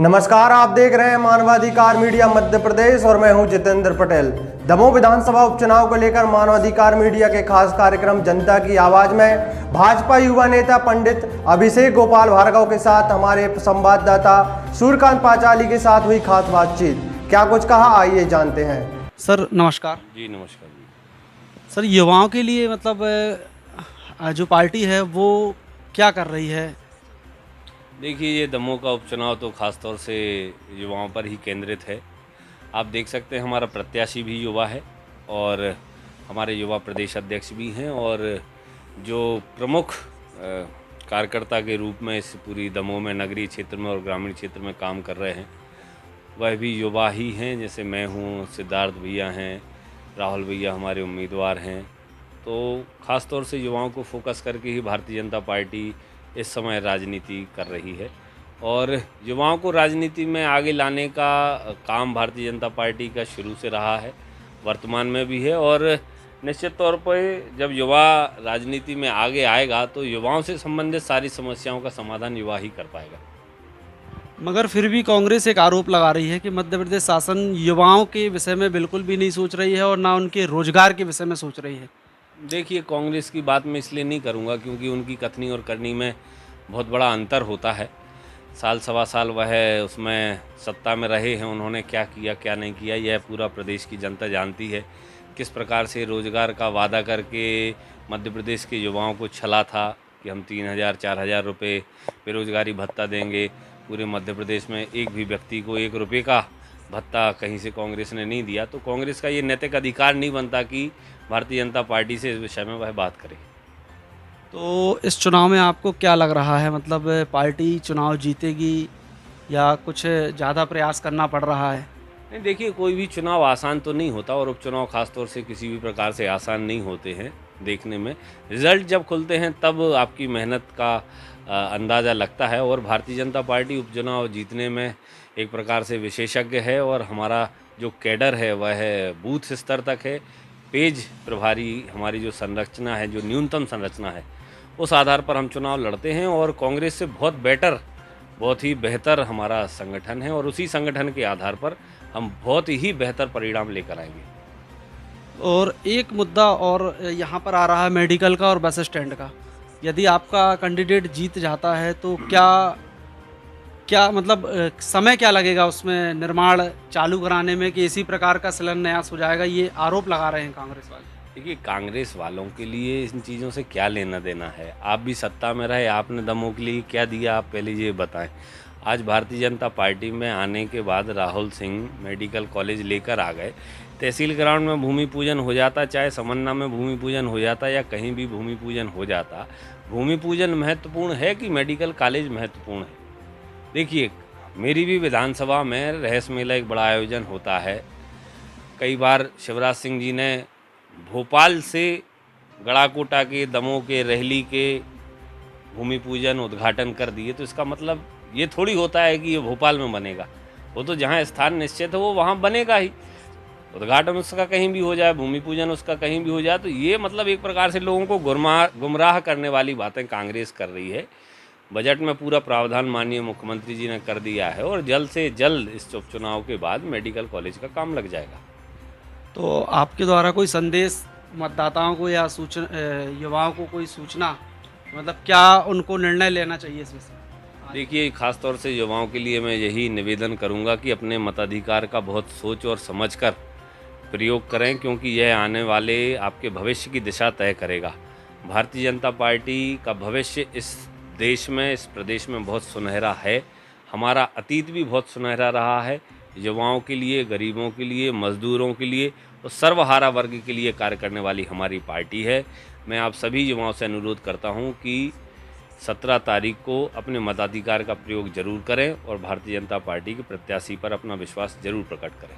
नमस्कार, आप देख रहे हैं मानवाधिकार मीडिया मध्य प्रदेश और मैं हूं जितेंद्र पटेल। दमोह विधानसभा उपचुनाव को लेकर मानवाधिकार मीडिया के खास कार्यक्रम जनता की आवाज में भाजपा युवा नेता पंडित अभिषेक गोपाल भार्गव के साथ हमारे संवाददाता सूर्यकांत पांचाली के साथ हुई खास बातचीत। क्या कुछ कहा, आइए जानते हैं। सर नमस्कार। जी नमस्कार जी। सर युवाओं के लिए मतलब जो पार्टी है वो क्या कर रही है? देखिए, ये दमोह का उपचुनाव तो ख़ास तौर से युवाओं पर ही केंद्रित है। आप देख सकते हैं हमारा प्रत्याशी भी युवा है और हमारे युवा प्रदेश अध्यक्ष भी हैं और जो प्रमुख कार्यकर्ता के रूप में इस पूरी दमोह में नगरीय क्षेत्र में और ग्रामीण क्षेत्र में काम कर रहे हैं वह भी युवा ही हैं। जैसे मैं हूँ, सिद्धार्थ भैया हैं, राहुल भैया हमारे उम्मीदवार हैं। तो ख़ास तौर से युवाओं को फोकस करके ही भारतीय जनता पार्टी इस समय राजनीति कर रही है और युवाओं को राजनीति में आगे लाने का काम भारतीय जनता पार्टी का शुरू से रहा है, वर्तमान में भी है और निश्चित तौर पर जब युवा राजनीति में आगे आएगा तो युवाओं से संबंधित सारी समस्याओं का समाधान युवा ही कर पाएगा। मगर फिर भी कांग्रेस एक आरोप लगा रही है कि मध्य प्रदेश शासन युवाओं के विषय में बिल्कुल भी नहीं सोच रही है और ना उनके रोजगार के विषय में सोच रही है। देखिए, कांग्रेस की बात मैं इसलिए नहीं करूंगा क्योंकि उनकी कथनी और करनी में बहुत बड़ा अंतर होता है। साल सवा साल वह उसमें सत्ता में रहे हैं, उन्होंने क्या किया क्या नहीं किया यह पूरा प्रदेश की जनता जानती है। किस प्रकार से रोज़गार का वादा करके मध्य प्रदेश के युवाओं को छला था कि हम 3,000-4,000 रुपये बेरोजगारी भत्ता देंगे। पूरे मध्य प्रदेश में एक भी व्यक्ति को 1 रुपये का भत्ता कहीं से कांग्रेस ने नहीं दिया। तो कांग्रेस का ये नैतिक अधिकार नहीं बनता कि भारतीय जनता पार्टी से इस विषय में वह बात करे। तो इस चुनाव में आपको क्या लग रहा है, मतलब पार्टी चुनाव जीतेगी या कुछ ज़्यादा प्रयास करना पड़ रहा है? नहीं, देखिए, कोई भी चुनाव आसान तो नहीं होता और उपचुनाव खासतौर से किसी भी प्रकार से आसान नहीं होते हैं। देखने में रिजल्ट जब खुलते हैं तब आपकी मेहनत का अंदाज़ा लगता है और भारतीय जनता पार्टी उपचुनाव जीतने में एक प्रकार से विशेषज्ञ है और हमारा जो कैडर है वह बूथ स्तर तक है। पेज प्रभारी हमारी जो संरचना है, जो न्यूनतम संरचना है, उस आधार पर हम चुनाव लड़ते हैं और कांग्रेस से बहुत ही बेहतर हमारा संगठन है और उसी संगठन के आधार पर हम बहुत ही बेहतर परिणाम लेकर आएंगे। और एक मुद्दा और यहाँ पर आ रहा है मेडिकल का और बस स्टैंड का। यदि आपका कैंडिडेट जीत जाता है तो क्या मतलब समय क्या लगेगा उसमें निर्माण चालू कराने में कि इसी प्रकार का शिलान्यास हो जाएगा? ये आरोप लगा रहे हैं कांग्रेस वाले। देखिए, कांग्रेस वालों के लिए इन चीज़ों से क्या लेना देना है? आप भी सत्ता में रहे, आपने दमोह के लिए क्या दिया, आप पहले ये बताएं। आज भारतीय जनता पार्टी में आने के बाद राहुल सिंह मेडिकल कॉलेज लेकर आ गए। तहसील ग्राउंड में भूमि पूजन हो जाता, चाहे समन्ना में भूमि पूजन हो जाता या कहीं भी भूमि पूजन हो जाता। भूमि पूजन महत्वपूर्ण है कि मेडिकल कॉलेज महत्वपूर्ण है? देखिए, मेरी भी विधानसभा में रहस्य मेला एक बड़ा आयोजन होता है। कई बार शिवराज सिंह जी ने भोपाल से गड़ाकोटा के, दमोह के, रेहली के भूमि पूजन उद्घाटन कर दिए। तो इसका मतलब ये थोड़ी होता है कि ये भोपाल में बनेगा। वो तो जहाँ स्थान निश्चित है वो वहाँ बनेगा ही। उद्घाटन उसका कहीं भी हो जाए, भूमि पूजन उसका कहीं भी हो जाए। तो ये मतलब एक प्रकार से लोगों को गुमराह करने वाली बातें कांग्रेस कर रही है। बजट में पूरा प्रावधान माननीय मुख्यमंत्री जी ने कर दिया है और जल्द से जल्द इस उपचुनाव के बाद मेडिकल कॉलेज का काम लग जाएगा। तो आपके द्वारा कोई संदेश मतदाताओं को या युवाओं को कोई सूचना, मतलब क्या उनको निर्णय लेना चाहिए इस विषय? देखिए, खास तौर से युवाओं के लिए मैं यही निवेदन करूंगा कि अपने मताधिकार का बहुत सोच और समझकर प्रयोग करें क्योंकि यह आने वाले आपके भविष्य की दिशा तय करेगा। भारतीय जनता पार्टी का भविष्य इस देश में, इस प्रदेश में बहुत सुनहरा है। हमारा अतीत भी बहुत सुनहरा रहा है। युवाओं के लिए, गरीबों के लिए, मजदूरों के लिए और सर्वहारा वर्ग के लिए कार्य करने वाली हमारी पार्टी है। मैं आप सभी युवाओं से अनुरोध करता हूं कि 17 तारीख को अपने मताधिकार का प्रयोग जरूर करें और भारतीय जनता पार्टी के प्रत्याशी पर अपना विश्वास जरूर प्रकट करें।